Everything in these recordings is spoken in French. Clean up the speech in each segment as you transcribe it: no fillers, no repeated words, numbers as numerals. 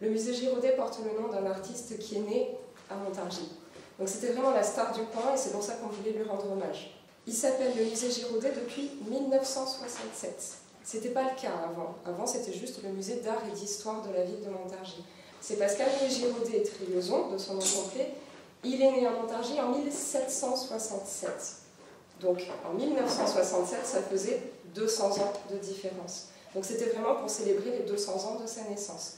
Le musée Giraudet porte le nom d'un artiste qui est né à Montargis. Donc c'était vraiment la star du coin et c'est pour ça qu'on voulait lui rendre hommage. Il s'appelle le musée Giraudet depuis 1967. C'était pas le cas avant. Avant, c'était juste le musée d'art et d'histoire de la ville de Montargis. C'est parce qu'Amélie Giraudet Trioson, de son nom complet, il est né à Montargis en 1767. Donc en 1967, ça faisait 200 ans de différence. Donc c'était vraiment pour célébrer les 200 ans de sa naissance.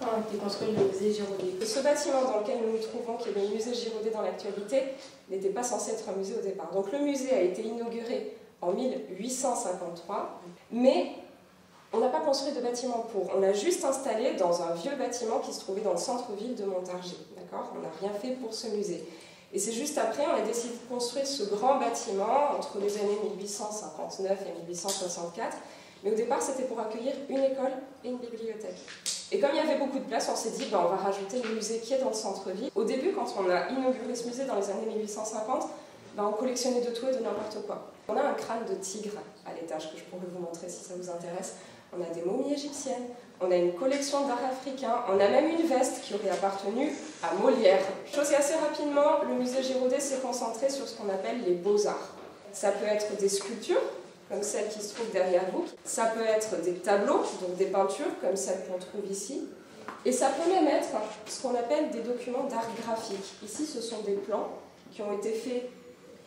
Quand a été construit le musée Giraudet? Ce bâtiment dans lequel nous nous trouvons, qui est le musée Giraudet dans l'actualité, n'était pas censé être un musée au départ. Donc le musée a été inauguré en 1853, mais on n'a pas construit de bâtiment pour. On l'a juste installé dans un vieux bâtiment qui se trouvait dans le centre-ville de Montargis. D'accord ? On n'a rien fait pour ce musée. Et c'est juste après, on a décidé de construire ce grand bâtiment entre les années 1859 et 1864. Mais au départ, c'était pour accueillir une école et une bibliothèque. Et comme il y avait beaucoup de place, on s'est dit, on va rajouter le musée qui est dans le centre-ville. Au début, quand on a inauguré ce musée dans les années 1850, on collectionnait de tout et de n'importe quoi. On a un crâne de tigre à l'étage que je pourrais vous montrer si ça vous intéresse. On a des momies égyptiennes, on a une collection d'art africain, on a même une veste qui aurait appartenu à Molière. Chose assez rapidement, le musée Giraudet s'est concentré sur ce qu'on appelle les beaux-arts. Ça peut être des sculptures, comme celle qui se trouve derrière vous. Ça peut être des tableaux, donc des peintures, comme celle qu'on trouve ici. Et ça peut même être ce qu'on appelle des documents d'art graphique. Ici, ce sont des plans qui ont été faits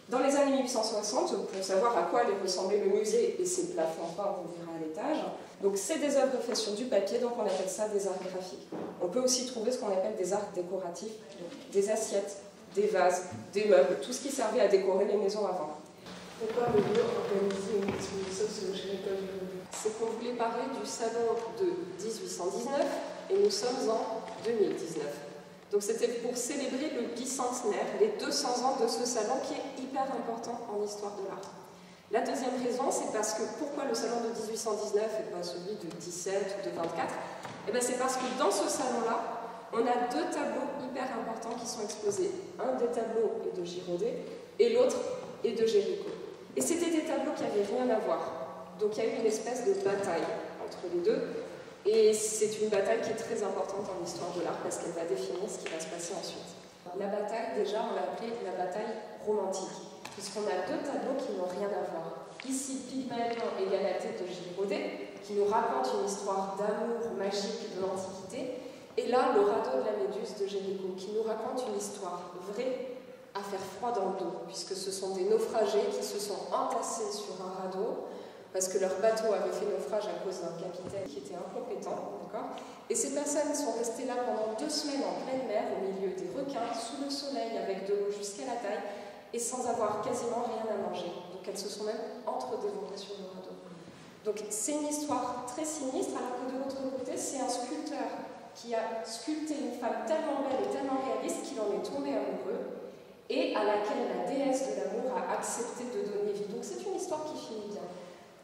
dans les années 1860 pour savoir à quoi allait ressembler le musée et ses plafonds peints, on verra à l'étage. Donc c'est des œuvres faites sur du papier, donc on appelle ça des arts graphiques. On peut aussi trouver ce qu'on appelle des arts décoratifs, donc des assiettes, des vases, des meubles, tout ce qui servait à décorer les maisons avant. Pourquoi le lieu organiser une exposition sur le Giraudet? C'est qu'on voulait parler du salon de 1819 et nous sommes en 2019. Donc c'était pour célébrer le bicentenaire, les 200 ans de ce salon qui est hyper important en histoire de l'art. La deuxième raison, c'est parce que pourquoi le salon de 1819 et pas celui de 17 ou de 24? C'est parce que dans ce salon-là, on a deux tableaux hyper importants qui sont exposés. Un des tableaux est de Giraudet et l'autre est de Géricault. Et c'était des tableaux qui n'avaient rien à voir. Donc il y a eu une espèce de bataille entre les deux. Et c'est une bataille qui est très importante en histoire de l'art parce qu'elle va définir ce qui va se passer ensuite. La bataille, déjà, on l'a appelée la bataille romantique, puisqu'on a deux tableaux qui n'ont rien à voir. Ici, Pygmalion et Galatée de Giraudet, qui nous raconte une histoire d'amour magique de l'Antiquité, et là, le radeau de la Méduse de Géricault, qui nous raconte une histoire vraie à faire froid dans le dos, puisque ce sont des naufragés qui se sont entassés sur un radeau, parce que leur bateau avait fait naufrage à cause d'un capitaine qui était incompétent, d'accord ? Et ces personnes sont restées là pendant 2 semaines en pleine mer, au milieu des requins, sous le soleil, avec de l'eau jusqu'à la taille, et sans avoir quasiment rien à manger. Donc elles se sont même entre-dévorées sur le radeau. Donc c'est une histoire très sinistre, alors que de l'autre côté, c'est un sculpteur qui a sculpté une femme tellement belle et tellement réaliste qu'il en est tombé amoureux, et à laquelle la déesse de l'amour a accepté de donner vie. Donc c'est une histoire qui finit bien.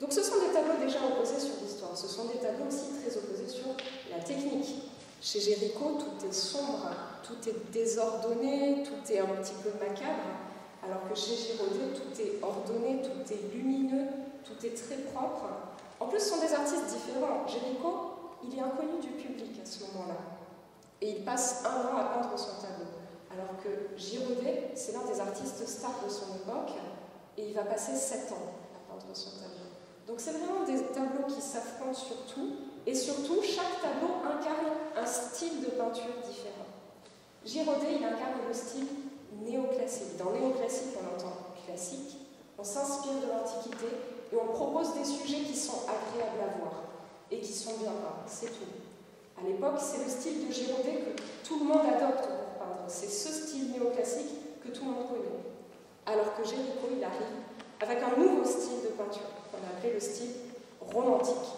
Donc ce sont des tableaux déjà opposés sur l'histoire, ce sont des tableaux aussi très opposés sur la technique. Chez Géricault, tout est sombre, tout est désordonné, tout est un petit peu macabre, alors que chez Giraudet, tout est ordonné, tout est lumineux, tout est très propre. En plus, ce sont des artistes différents. Géricault, il est inconnu du public à ce moment-là, et il passe 1 an à peindre son tableau. Alors que Giraudet, c'est l'un des artistes stars de son époque, et il va passer 7 ans à peindre son tableau. Donc c'est vraiment des tableaux qui s'affrontent sur tout, et surtout, chaque tableau incarne un style de peinture différent. Giraudet, il incarne le style néoclassique. Dans néoclassique, on entend classique, on s'inspire de l'Antiquité, et on propose des sujets qui sont agréables à voir, et qui sont bien peints, c'est tout. À l'époque, c'est le style de Giraudet que tout le monde adopte pour peindre. C'est ce style néoclassique que tout le monde connaît. Alors que Géricault, il arrive avec un nouveau style de peinture, qu'on a appelé le style romantique.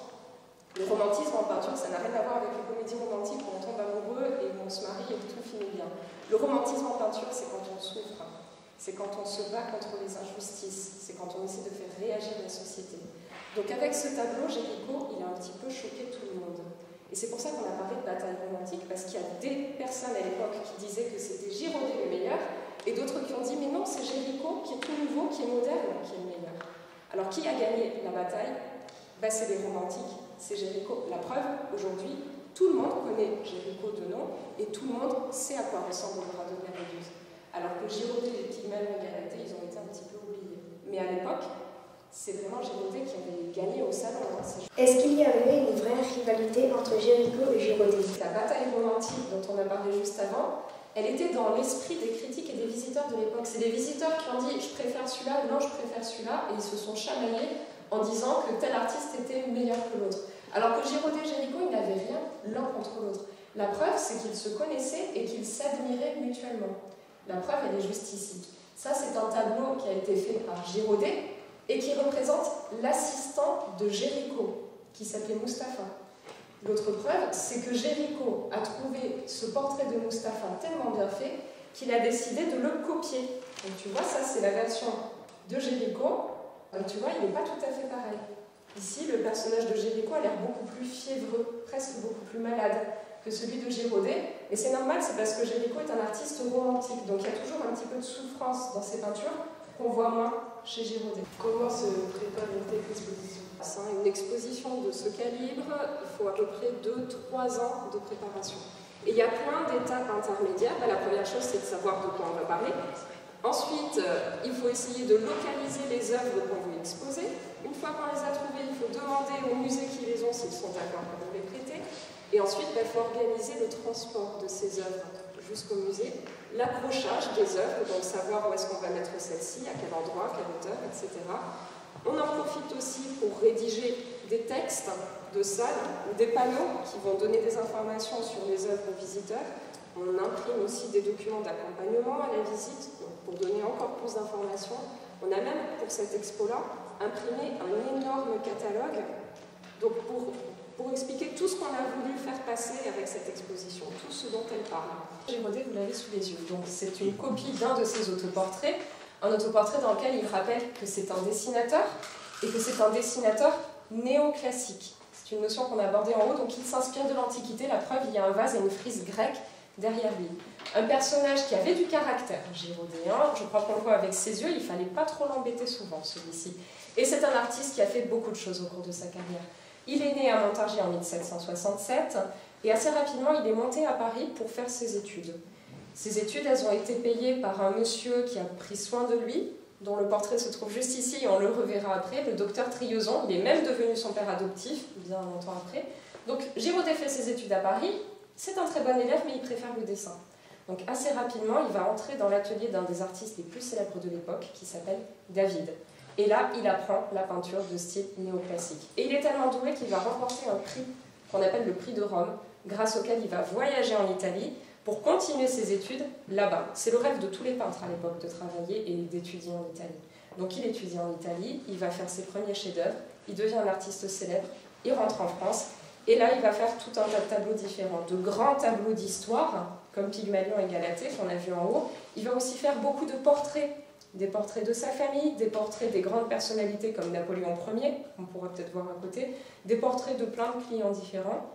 Le romantisme en peinture, ça n'a rien à voir avec les comédies romantiques où on tombe amoureux et où on se marie et que tout finit bien. Le romantisme en peinture, c'est quand on souffre, c'est quand on se bat contre les injustices, c'est quand on essaie de faire réagir la société. Donc avec ce tableau, Géricault, il a un petit peu choqué tout le monde. Et c'est pour ça qu'on a parlé de bataille romantique, parce qu'il y a des personnes à l'époque qui disaient que c'était Giraudet le meilleur, et d'autres qui ont dit, mais non, c'est Géricault qui est tout nouveau, qui est moderne, qui est le meilleur. Alors qui a gagné la bataille? C'est les romantiques, c'est Géricault. La preuve, aujourd'hui, Tout le monde connaît Jéricho de nom et tout le monde sait à quoi ressemble le radeau de la Méduse. Alors que Girodet et les Pygmalions et Galatée, ils ont été un petit peu oubliés. Mais à l'époque, c'est vraiment Girodet qui avait gagné au salon. Est-ce qu'il y avait une vraie rivalité entre Jéricho et Girodet? La bataille romantique dont on a parlé juste avant, elle était dans l'esprit des critiques et des visiteurs de l'époque. C'est des visiteurs qui ont dit « je préfère celui-là », « non, je préfère celui-là », et ils se sont chamaillés en disant que tel artiste était meilleur que l'autre. Alors que Girodet et Jéricho, ils n'avaient rien l'un contre l'autre. La preuve, c'est qu'ils se connaissaient et qu'ils s'admiraient mutuellement. La preuve, elle est juste ici. Ça, c'est un tableau qui a été fait par Girodet et qui représente l'assistant de Jéricho, qui s'appelait Mustapha. L'autre preuve, c'est que Jéricho a trouvé ce portrait de Mustapha tellement bien fait qu'il a décidé de le copier. Donc tu vois, ça c'est la version de Jéricho. Tu vois, il n'est pas tout à fait pareil. Ici, le personnage de Jéricho a l'air beaucoup plus fiévreux, presque beaucoup plus malade que celui de Girodet. Et c'est normal, c'est parce que Jéricho est un artiste romantique. Donc il y a toujours un petit peu de souffrance dans ses peintures qu'on voit moins chez Girodet. Comment se prépare une telle exposition? Une exposition de ce calibre, il faut à peu près 2-3 ans de préparation. Et il y a plein d'étapes intermédiaires. La première chose, c'est de savoir de quoi on va parler. Ensuite, il faut essayer de localiser les œuvres qu'on veut exposer. Une fois qu'on les a trouvées, il faut demander aux musées qui les ont s'ils sont d'accord pour les prêter. Et ensuite, il faut organiser le transport de ces œuvres jusqu'au musée, l'accrochage des œuvres, donc savoir où est-ce qu'on va mettre celle-ci, à quel endroit, à quelle hauteur, etc. On en profite aussi pour rédiger des textes de salle ou des panneaux qui vont donner des informations sur les œuvres aux visiteurs. On imprime aussi des documents d'accompagnement à la visite pour donner encore plus d'informations. On a même, pour cette expo-là, imprimé un énorme catalogue donc pour expliquer tout ce qu'on a voulu faire passer avec cette exposition, tout ce dont elle parle. Girodet, vous l'avez sous les yeux. Donc c'est une copie d'un de ses autoportraits, un autoportrait dans lequel il rappelle que c'est un dessinateur et que c'est un dessinateur néoclassique. C'est une notion qu'on a abordée en haut, donc il s'inspire de l'Antiquité. La preuve, il y a un vase et une frise grecque derrière lui. Un personnage qui avait du caractère, girodéen, je crois qu'on le voit avec ses yeux, il ne fallait pas trop l'embêter souvent, celui-ci. Et c'est un artiste qui a fait beaucoup de choses au cours de sa carrière. Il est né à Montargis en 1767 et assez rapidement, il est monté à Paris pour faire ses études. Ces études, elles ont été payées par un monsieur qui a pris soin de lui, dont le portrait se trouve juste ici et on le reverra après, le docteur Trieuson. Il est même devenu son père adoptif, bien longtemps après. Donc Girodet fait ses études à Paris. C'est un très bon élève, mais il préfère le dessin. Donc assez rapidement, il va entrer dans l'atelier d'un des artistes les plus célèbres de l'époque, qui s'appelle David. Et là, il apprend la peinture de style néoclassique. Et il est tellement doué qu'il va remporter un prix qu'on appelle le prix de Rome, grâce auquel il va voyager en Italie pour continuer ses études là-bas. C'est le rêve de tous les peintres à l'époque de travailler et d'étudier en Italie. Donc il étudie en Italie, il va faire ses premiers chefs-d'œuvre, il devient un artiste célèbre, il rentre en France, et là il va faire tout un tas de tableaux différents, de grands tableaux d'histoire, comme Pygmalion et Galatée qu'on a vu en haut. Il va aussi faire beaucoup de portraits, des portraits de sa famille, des portraits des grandes personnalités comme Napoléon Ier, qu'on pourra peut-être voir à côté, des portraits de plein de clients différents.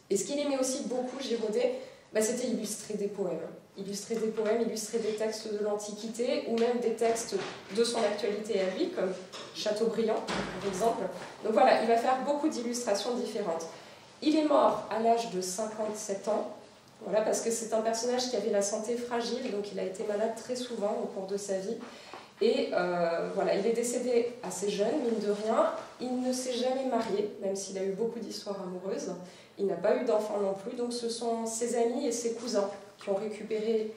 Et ce qu'il aimait aussi beaucoup, Girodet, c'était illustrer des poèmes. Illustrer des poèmes, illustrer des textes de l'Antiquité ou même des textes de son actualité à lui, comme Chateaubriand, par exemple. Donc voilà, il va faire beaucoup d'illustrations différentes. Il est mort à l'âge de 57 ans, voilà, parce que c'est un personnage qui avait la santé fragile, donc il a été malade très souvent au cours de sa vie. Et voilà, il est décédé assez jeune, mine de rien. Il ne s'est jamais marié, même s'il a eu beaucoup d'histoires amoureuses. Il n'a pas eu d'enfants non plus, donc ce sont ses amis et ses cousins qui ont récupéré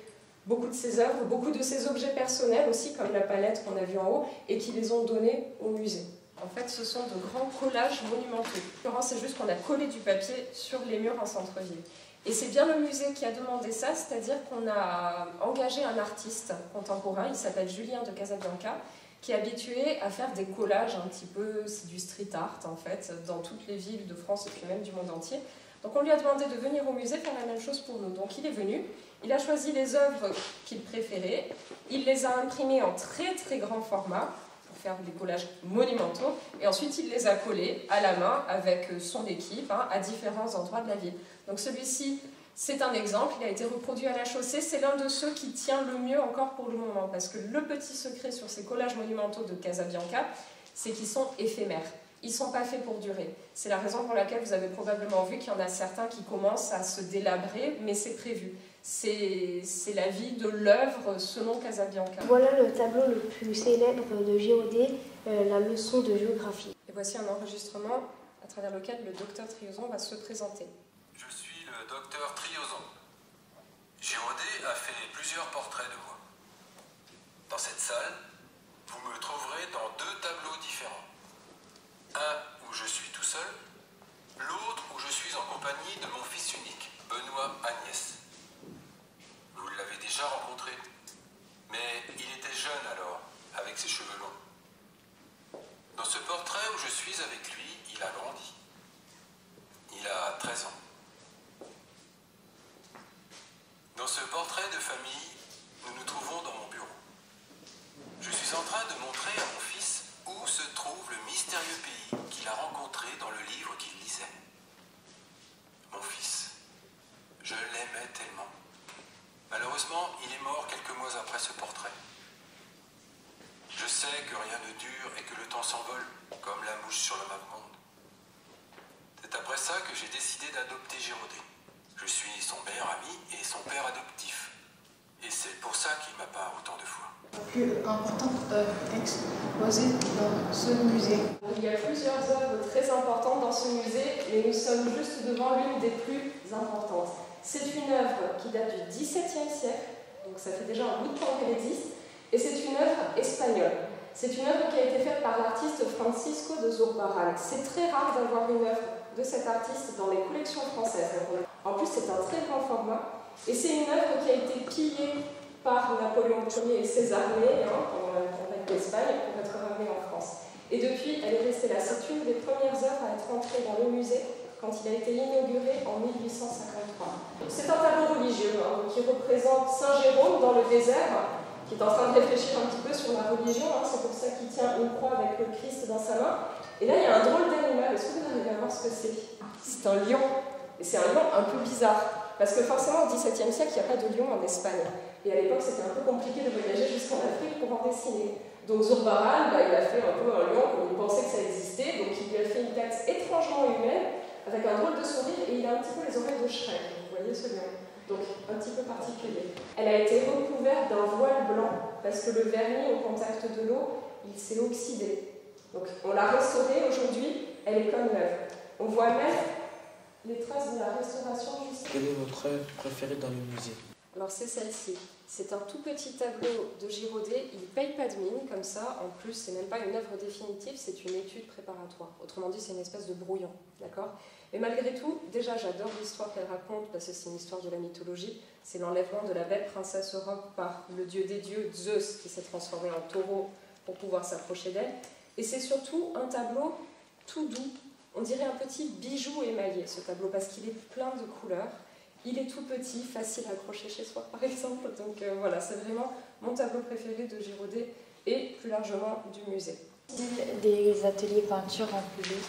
beaucoup de ses œuvres, beaucoup de ses objets personnels aussi, comme la palette qu'on a vue en haut, et qui les ont donnés au musée. En fait, ce sont de grands collages monumentaux. En l'occurrence, c'est juste qu'on a collé du papier sur les murs en centre-ville. Et c'est bien le musée qui a demandé ça, c'est-à-dire qu'on a engagé un artiste contemporain, il s'appelle Julien de Casabianca, qui est habitué à faire des collages un petit peu, c'est du street art en fait, dans toutes les villes de France et puis même du monde entier. Donc on lui a demandé de venir au musée faire la même chose pour nous. Donc il est venu, il a choisi les œuvres qu'il préférait, il les a imprimées en très très grand format, pour faire des collages monumentaux, et ensuite il les a collés à la main avec son équipe à différents endroits de la ville. Donc celui-ci, c'est un exemple, il a été reproduit à la Chaussée, c'est l'un de ceux qui tient le mieux encore pour le moment, parce que le petit secret sur ces collages monumentaux de Casabianca, c'est qu'ils sont éphémères. ils ne sont pas faits pour durer. C'est la raison pour laquelle vous avez probablement vu qu'il y en a certains qui commencent à se délabrer, mais c'est prévu. C'est la vie de l'œuvre selon Casabianca. Voilà le tableau le plus célèbre de Girodet, la leçon de géographie. Et voici un enregistrement à travers lequel le docteur Triozon va se présenter. Je suis le docteur Triozon. Girodet a fait plusieurs portraits de moi. Dans cette salle, vous me trouverez dans 2 tableaux différents. Un où je suis tout seul, l'autre où je suis en compagnie de mon fils unique, Benoît Agnès. Vous l'avez déjà rencontré, mais il était jeune alors, avec ses cheveux longs. Dans ce portrait où je suis avec lui, il a grandi. Il a 13 ans. Dans ce portrait de famille, nous nous trouvons dans mon bureau. Je suis en train de montrer à mon fils où se trouve le mystérieux pays qu'il a rencontré dans le livre qu'il lisait. Mon fils, je l'aimais tellement. Malheureusement, il est mort quelques mois après ce portrait. Je sais que rien ne dure et que le temps s'envole, comme la mouche sur le map-monde. C'est après ça que j'ai décidé d'adopter Girodet. Je suis son meilleur ami et son père adoptif. Et c'est pour ça qu'il m'a pas autant de foi. La plus importante exposée dans ce musée. Il y a plusieurs œuvres très importantes dans ce musée, mais nous sommes juste devant l'une des plus importantes. C'est une œuvre qui date du XVIIe siècle, donc ça fait déjà un bout de temps qu'elle existe, et c'est une œuvre espagnole. C'est une œuvre qui a été faite par l'artiste Francisco de Zurbarán. C'est très rare d'avoir une œuvre de cet artiste dans les collections françaises. En plus, c'est un très grand format, et c'est une œuvre qui a été pillée par Napoléon Ier et ses armées pendant la conquête d'Espagne pour être ramenée en France. Et depuis, elle est restée là. C'est une des premières œuvres à être entrée dans le musée quand il a été inauguré en 1853. C'est un tableau religieux qui représente Saint Jérôme dans le désert, qui est en train de réfléchir un petit peu sur la religion. C'est pour ça qu'il tient une croix avec le Christ dans sa main. Et là, il y a un drôle d'animal. Est-ce que vous arrivez à voir ce que c'est? C'est un lion. Et c'est un lion un peu bizarre. Parce que forcément, au XVIIe siècle, il n'y a pas de lion en Espagne. Et à l'époque, c'était un peu compliqué de voyager jusqu'en Afrique pour en dessiner. Donc Zurbarán, il a fait un peu un lion comme il pensait que ça existait. Donc il lui a fait une tête étrangement humaine, avec un drôle de sourire, et il a un petit peu les oreilles de Shrek. Vous voyez ce lion? Donc un petit peu particulier. Elle a été recouverte d'un voile blanc, parce que le vernis, au contact de l'eau, il s'est oxydé. Donc on l'a restaurée aujourd'hui, elle est comme neuve. On voit même les traces de la restauration juste. Quelle est votre œuvre préférée dans le musée? Alors c'est celle-ci. C'est un tout petit tableau de Girodet. Il ne paye pas de mine comme ça. En plus, c'est même pas une œuvre définitive, c'est une étude préparatoire. Autrement dit, c'est une espèce de brouillon, d'accord? Mais malgré tout, déjà j'adore l'histoire qu'elle raconte parce que c'est une histoire de la mythologie. C'est l'enlèvement de la belle princesse Europe par le dieu des dieux, Zeus, qui s'est transformé en taureau pour pouvoir s'approcher d'elle. Et c'est surtout un tableau tout doux. On dirait un petit bijou émaillé, ce tableau, parce qu'il est plein de couleurs. Il est tout petit, facile à accrocher chez soi, par exemple. Donc voilà, c'est vraiment mon tableau préféré de Girodet et plus largement du musée. Des ateliers peinture en public?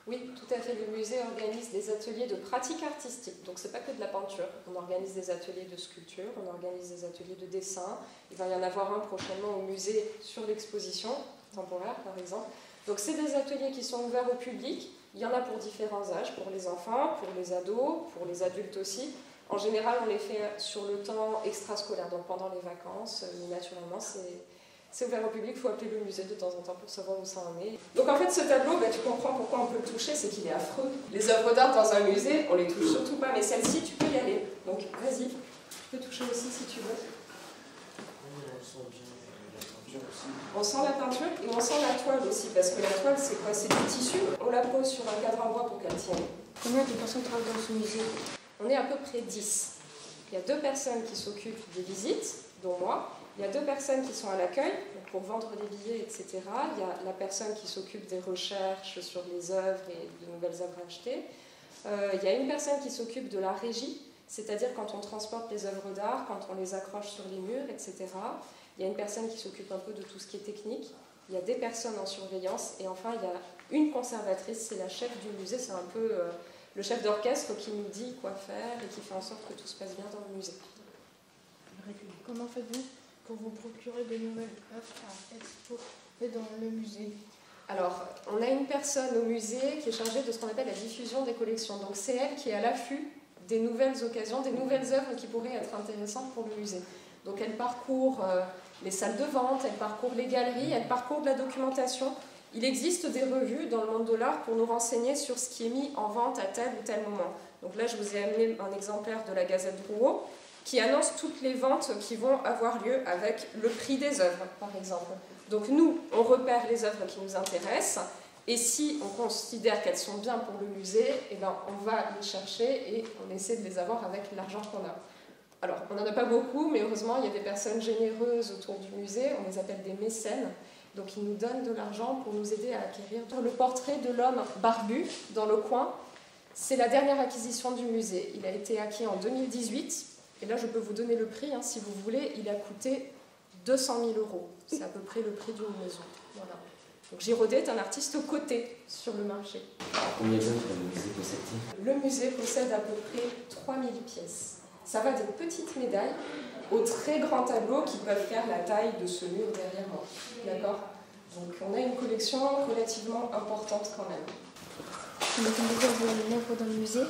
Oui, tout à fait. Le musée organise des ateliers de pratique artistique. Donc c'est pas que de la peinture. On organise des ateliers de sculpture, on organise des ateliers de dessin. Il va y en avoir un prochainement au musée sur l'exposition temporaire, par exemple. Donc c'est des ateliers qui sont ouverts au public. Il y en a pour différents âges, pour les enfants, pour les ados, pour les adultes aussi. En général, on les fait sur le temps extrascolaire, donc pendant les vacances. Mais naturellement, c'est ouvert au public. Il faut appeler le musée de temps en temps pour savoir où ça en est. Donc en fait, ce tableau, tu comprends pourquoi on peut le toucher, c'est qu'il est affreux. Les œuvres d'art dans un musée, on les touche surtout pas, mais celle-ci, tu peux y aller. Donc vas-y, tu peux toucher aussi si tu veux. On sent la peinture et on sent la toile aussi, parce que la toile, c'est quoi? C'est du tissu. On la pose sur un cadre en bois pour qu'elle tienne. Combien de personnes travaillent dans ce musée? On est à peu près 10. Il y a 2 personnes qui s'occupent des visites, dont moi. Il y a 2 personnes qui sont à l'accueil, pour vendre les billets, etc. Il y a la personne qui s'occupe des recherches sur les œuvres et de nouvelles œuvres achetées. Il y a une personne qui s'occupe de la régie, c'est-à-dire quand on transporte les œuvres d'art, quand on les accroche sur les murs, etc. Il y a une personne qui s'occupe un peu de tout ce qui est technique. Il y a des personnes en surveillance. Et enfin, il y a une conservatrice, c'est la chef du musée. C'est un peu le chef d'orchestre qui nous dit quoi faire et qui fait en sorte que tout se passe bien dans le musée. Comment faites-vous pour vous procurer de nouvelles œuvres à exposer dans le musée? Alors, on a une personne au musée qui est chargée de ce qu'on appelle la diffusion des collections. Donc c'est elle qui est à l'affût des nouvelles occasions, des nouvelles œuvres qui pourraient être intéressantes pour le musée. Donc elle parcourt les salles de vente, elle parcourt les galeries, elle parcourt de la documentation. Il existe des revues dans le monde de l'art pour nous renseigner sur ce qui est mis en vente à tel ou tel moment. Donc là, je vous ai amené un exemplaire de la Gazette Drouot qui annonce toutes les ventes qui vont avoir lieu avec le prix des œuvres, par exemple. Donc nous, on repère les œuvres qui nous intéressent, et si on considère qu'elles sont bien pour le musée, eh ben, on va les chercher et on essaie de les avoir avec l'argent qu'on a. Alors, on n'en a pas beaucoup, mais heureusement, il y a des personnes généreuses autour du musée, on les appelle des mécènes, donc ils nous donnent de l'argent pour nous aider à acquérir. Le portrait de l'homme barbu dans le coin, c'est la dernière acquisition du musée. Il a été acquis en 2018, et là je peux vous donner le prix, si vous voulez, il a coûté 200 000 €. C'est à peu près le prix d'une maison. Voilà. Donc Girodet est un artiste coté sur le marché. Combien d'œuvres le musée possède-t-il? Le musée possède à peu près 3000 pièces. Ça va des petites médailles aux très grands tableaux qui peuvent faire la taille de ce mur derrière moi. D'accord? Donc on a une collection relativement importante quand même. Vous mettez une œuvre dans le musée?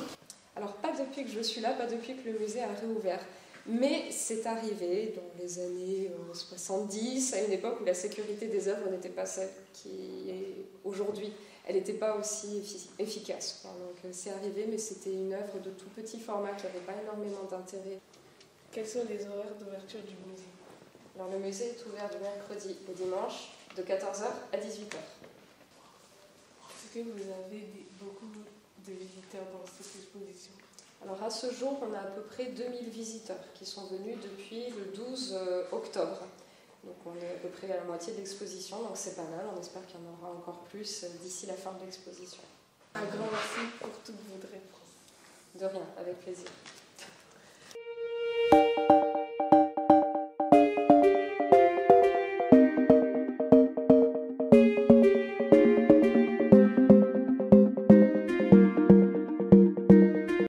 Alors pas depuis que je suis là, pas depuis que le musée a réouvert. Mais c'est arrivé dans les années 70, à une époque où la sécurité des œuvres n'était pas celle qui est aujourd'hui. Elle n'était pas aussi efficace. Donc c'est arrivé, mais c'était une œuvre de tout petit format qui n'avait pas énormément d'intérêt. Quels sont les horaires d'ouverture du musée? Alors le musée est ouvert de mercredi au dimanche, de 14h à 18h. Est-ce que vous avez beaucoup de visiteurs dans cette exposition? Alors à ce jour, on a à peu près 2000 visiteurs qui sont venus depuis le 12 octobre. Donc on est à peu près à la moitié de l'exposition, donc c'est pas mal. On espère qu'il y en aura encore plus d'ici la fin de l'exposition. Un grand merci pour toutes vos réponses. De rien, avec plaisir.